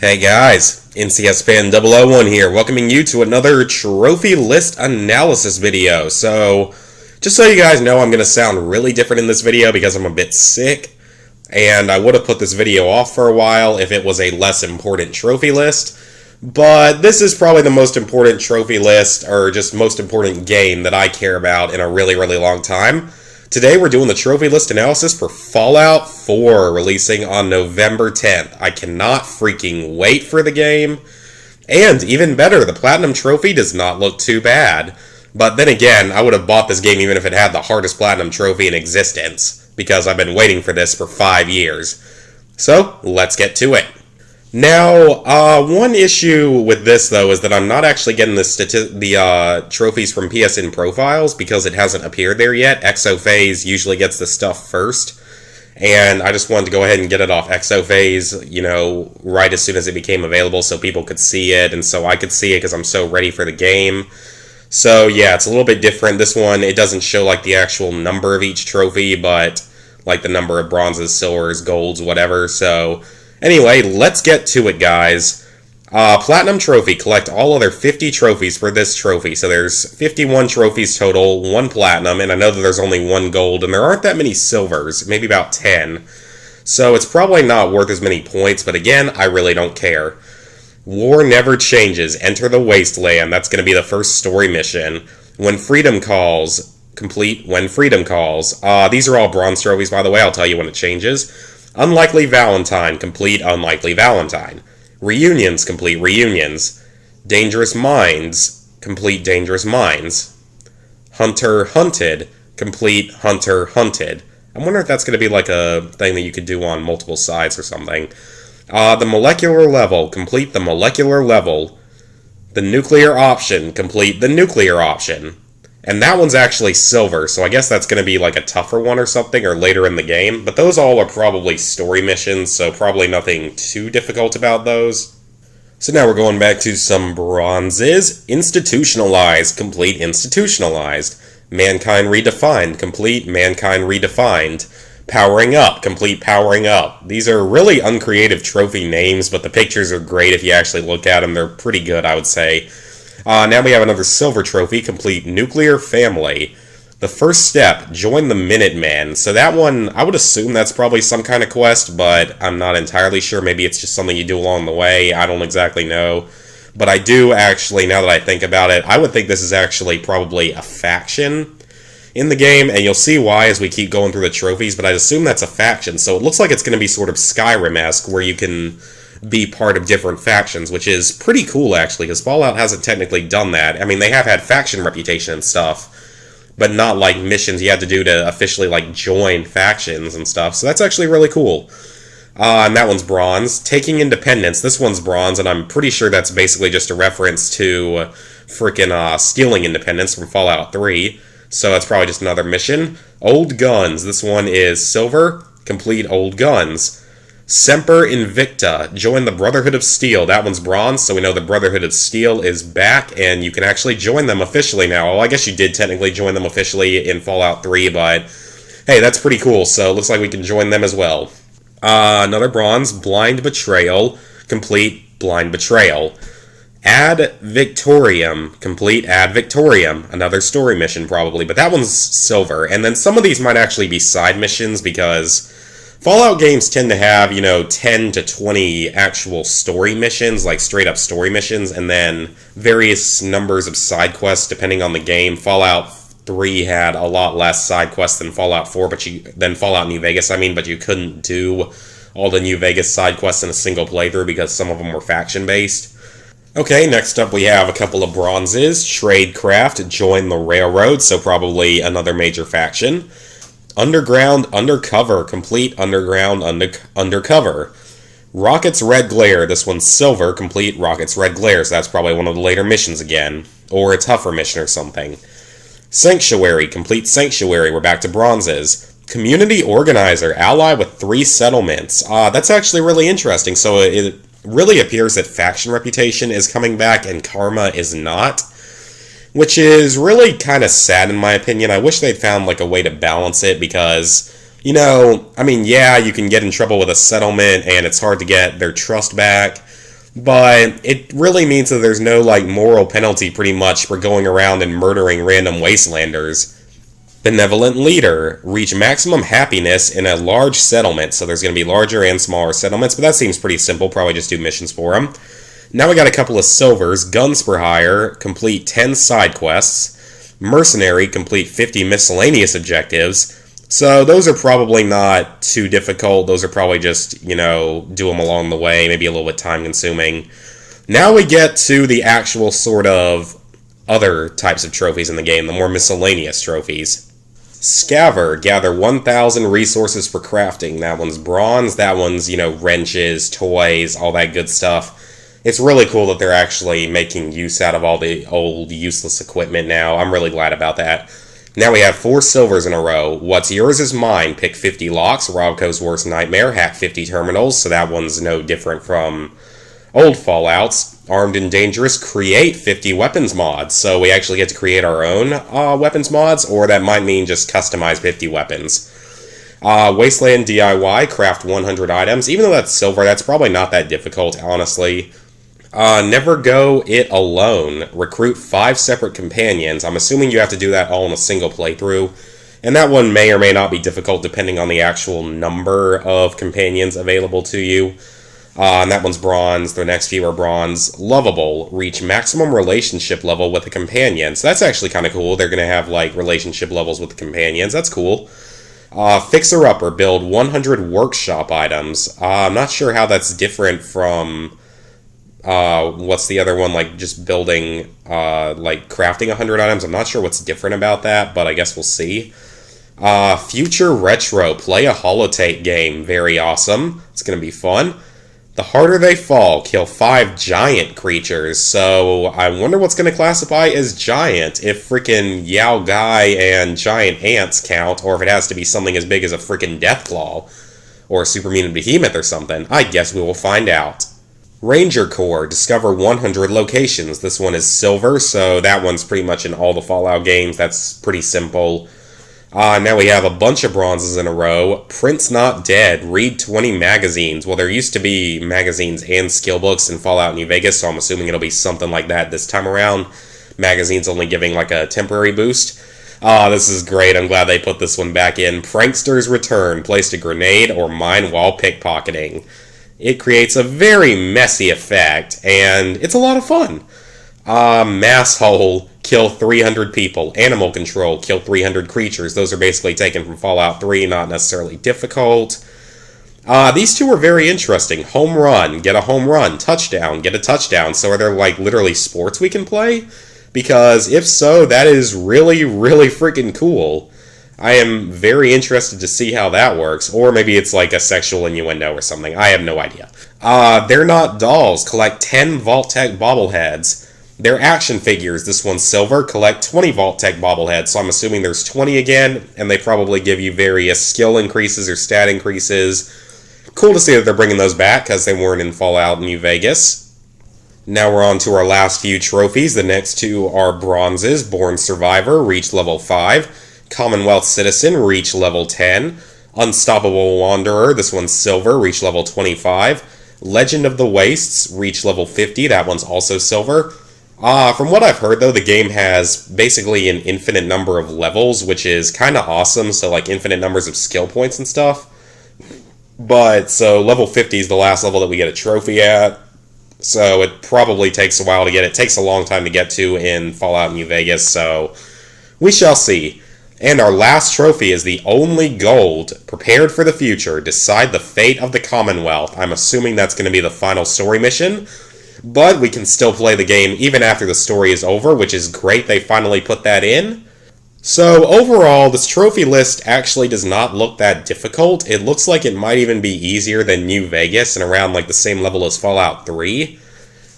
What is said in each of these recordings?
Hey guys, NCS Fan 001 here, welcoming you to another trophy list analysis video. So, just so you guys know, I'm going to sound really different in this video because I'm a bit sick, and I would have put this video off for a while if it was a less important trophy list, but this is probably the most important trophy list, or just most important game that I care about in a really, really long time. Today we're doing the trophy list analysis for Fallout 4, releasing on November 10th. I cannot freaking wait for the game. And even better, the Platinum Trophy does not look too bad. But then again, I would have bought this game even if it had the hardest Platinum Trophy in existence, because I've been waiting for this for 5 years. So, let's get to it. Now, one issue with this, though, is that I'm not actually getting the trophies from PSN Profiles because it hasn't appeared there yet. Exophase usually gets the stuff first, and I just wanted to go ahead and get it off Exophase, right as soon as it became available so people could see it, and so I could see it because I'm so ready for the game. So, yeah, it's a little bit different. This one, it doesn't show, the actual number of each trophy, but, the number of bronzes, silvers, golds, whatever, so... Anyway, let's get to it, guys. Platinum Trophy. Collect all other 50 trophies for this trophy. So there's 51 trophies total, 1 Platinum, and I know that there's only 1 Gold, and there aren't that many Silvers, maybe about 10. So it's probably not worth as many points, but again, I really don't care. War never changes. Enter the Wasteland. That's going to be the first story mission. When Freedom Calls. Complete When Freedom Calls. These are all bronze trophies, by the way. I'll tell you when it changes. Unlikely Valentine, complete Unlikely Valentine. Reunions, complete Reunions. Dangerous Minds, complete Dangerous Minds. Hunter Hunted, complete Hunter Hunted. I wonder if that's going to be a thing that you could do on multiple sides or something. The Molecular Level, complete the Molecular Level. The Nuclear Option, complete the Nuclear Option. And that one's actually silver, so I guess that's going to be a tougher one or something, or later in the game. But those all are probably story missions, so probably nothing too difficult about those. So now we're going back to some bronzes. Institutionalized, complete Institutionalized. Mankind Redefined, complete Mankind Redefined. Powering Up, complete Powering Up. These are really uncreative trophy names, but the pictures are great if you actually look at them. They're pretty good, I would say. Now we have another silver trophy, complete Nuclear Family. The First Step, join the Minutemen. So that one, I would assume that's probably some kind of quest, but I'm not entirely sure. Maybe it's just something you do along the way. I don't exactly know. But I do actually, now that I think about it, I would think this is actually probably a faction in the game, and you'll see why as we keep going through the trophies, but I'd assume that's a faction. So it looks like it's going to be sort of Skyrim-esque, where you can be part of different factions, which is pretty cool, actually, because Fallout hasn't technically done that. I mean, they have had faction reputation and stuff, but not missions you had to do to officially, join factions and stuff, so that's actually really cool. And that one's bronze. Taking Independence, this one's bronze, and I'm pretty sure that's basically just a reference to frickin' stealing Independence from Fallout 3, so that's probably just another mission. Old Guns, this one is silver, complete Old Guns. Semper Invicta, join the Brotherhood of Steel. That one's bronze, so we know the Brotherhood of Steel is back, and you can actually join them officially now. Well, I guess you did technically join them officially in Fallout 3, but hey, that's pretty cool, so it looks like we can join them as well. Another bronze, Blind Betrayal, complete Blind Betrayal. Ad Victorium, complete Ad Victorium. Another story mission, probably, but that one's silver. And then some of these might actually be side missions, because Fallout games tend to have, 10 to 20 actual story missions, straight-up story missions, and then various numbers of side quests depending on the game. Fallout 3 had a lot less side quests than Fallout 4, than Fallout New Vegas, but you couldn't do all the New Vegas side quests in a single playthrough because some of them were faction-based. Okay, next up we have a couple of bronzes. Tradecraft, join the Railroad, so probably another major faction. Underground Undercover, complete Underground Undercover. Rocket's Red Glare, this one's silver, complete Rocket's Red Glare, so that's probably one of the later missions again, or a tougher mission or something. Sanctuary, complete Sanctuary, we're back to bronzes. Community Organizer, ally with 3 settlements. That's actually really interesting, so it really appears that faction reputation is coming back and karma is not. Which is really kind of sad in my opinion. I wish they'd found a way to balance it because, yeah, you can get in trouble with a settlement and it's hard to get their trust back. But it really means that there's no like moral penalty pretty much for going around and murdering random wastelanders. Benevolent leader. Reach maximum happiness in a large settlement. So there's going to be larger and smaller settlements, but that seems pretty simple. Probably just do missions for them. Now we got a couple of silvers. Guns for hire. Complete 10 side quests. Mercenary. Complete 50 miscellaneous objectives. So those are probably not too difficult. Those are probably just, do them along the way. Maybe a little bit time consuming. Now we get to the actual sort of other types of trophies in the game. The more miscellaneous trophies. Scaver, gather 1,000 resources for crafting. That one's bronze, that one's, wrenches, toys, all that good stuff. It's really cool that they're actually making use out of all the old useless equipment now. I'm really glad about that. Now we have 4 silvers in a row. What's yours is mine. Pick 50 locks, Robco's worst nightmare, hack 50 terminals, so that one's no different from old Fallouts. Armed and dangerous, create 50 weapons mods. So we actually get to create our own weapons mods, or that might mean just customize 50 weapons. Wasteland DIY, craft 100 items. Even though that's silver, that's probably not that difficult, honestly. Never go it alone. Recruit 5 separate companions. I'm assuming you have to do that all in a single playthrough. And that one may or may not be difficult depending on the actual number of companions available to you. And that one's bronze. The next few are bronze. Lovable. Reach maximum relationship level with a companion. So that's actually kind of cool. They're going to have like relationship levels with the companions. That's cool. Fixer-upper. Build 100 workshop items. I'm not sure how that's different from what's the other one, like just building, like crafting 100 items. I'm not sure what's different about that, but I guess we'll see. Future Retro. Play a holotape game. Very awesome. It's going to be fun. The harder they fall, kill 5 giant creatures. So I wonder what's going to classify as giant, if freaking Yao Gai and giant ants count, or if it has to be something as big as a freaking Deathclaw, or a super mutant behemoth or something. I guess we will find out. Ranger Corps, discover 100 locations. This one is silver, so that one's pretty much in all the Fallout games. That's pretty simple. Now we have a bunch of bronzes in a row. Prince Not Dead. Read 20 magazines. Well, there used to be magazines and skill books in Fallout New Vegas, so I'm assuming it'll be something like that this time around. Magazines only giving like a temporary boost. This is great. I'm glad they put this one back in. Prankster's Return. Placed a grenade or mine while pickpocketing. It creates a very messy effect, and it's a lot of fun. Mass Hole. Kill 300 people. Animal Control, kill 300 creatures. Those are basically taken from Fallout 3, not necessarily difficult. These two are very interesting. Home Run, get a home run. Touchdown, get a touchdown. So are there like literally sports we can play? Because if so, that is really, really freaking cool. I am very interested to see how that works. Or maybe it's like a sexual innuendo or something. I have no idea. They're Not Dolls. Collect 10 Vault-Tec bobbleheads. They're action figures. This one's silver. Collect 20 Vault-Tec bobbleheads. So I'm assuming there's 20 again, and they probably give you various skill increases or stat increases. Cool to see that they're bringing those back, because they weren't in Fallout New Vegas. Now we're on to our last few trophies. The next two are bronzes. Born Survivor, reach level 5. Commonwealth Citizen, reach level 10. Unstoppable Wanderer, this one's silver, reach level 25. Legend of the Wastes, reach level 50. That one's also silver. From what I've heard, though, the game has basically an infinite number of levels, which is kind of awesome, so like infinite numbers of skill points and stuff. But, so level 50 is the last level that we get a trophy at, so it probably takes a while to get. It takes a long time to get to in Fallout New Vegas, so we shall see. And our last trophy is the only gold. Prepared for the future. Decide the fate of the Commonwealth. I'm assuming that's going to be the final story mission. But we can still play the game even after the story is over, which is great they finally put that in. So overall, this trophy list actually does not look that difficult. It looks like it might even be easier than New Vegas and around like the same level as Fallout 3.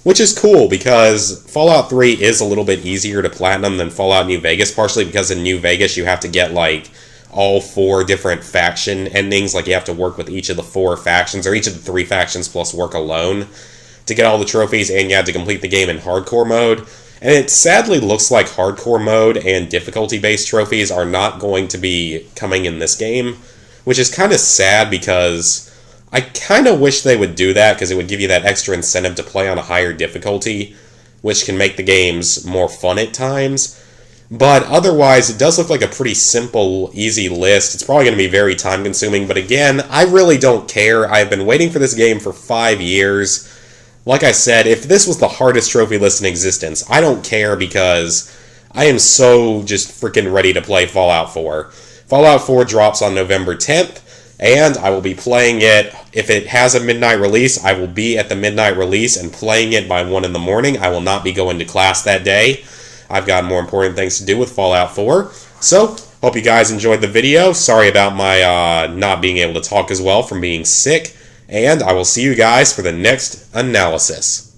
Which is cool because Fallout 3 is a little bit easier to platinum than Fallout New Vegas, partially because in New Vegas you have to get like all 4 different faction endings, like you have to work with each of the 4 factions, or each of the 3 factions plus work alone to get all the trophies, and you have to complete the game in hardcore mode. And it sadly looks like hardcore mode and difficulty-based trophies are not going to be coming in this game, which is kind of sad because I kind of wish they would do that because it would give you that extra incentive to play on a higher difficulty, which can make the games more fun at times. But otherwise, it does look like a pretty simple, easy list. It's probably going to be very time-consuming, but again, I really don't care. I've been waiting for this game for 5 years. Like I said, if this was the hardest trophy list in existence, I don't care because I am so just freaking ready to play Fallout 4. Fallout 4 drops on November 10th, and I will be playing it. If it has a midnight release, I will be at the midnight release and playing it by 1 in the morning. I will not be going to class that day. I've got more important things to do with Fallout 4. So, hope you guys enjoyed the video. Sorry about my not being able to talk as well from being sick. And I will see you guys for the next analysis.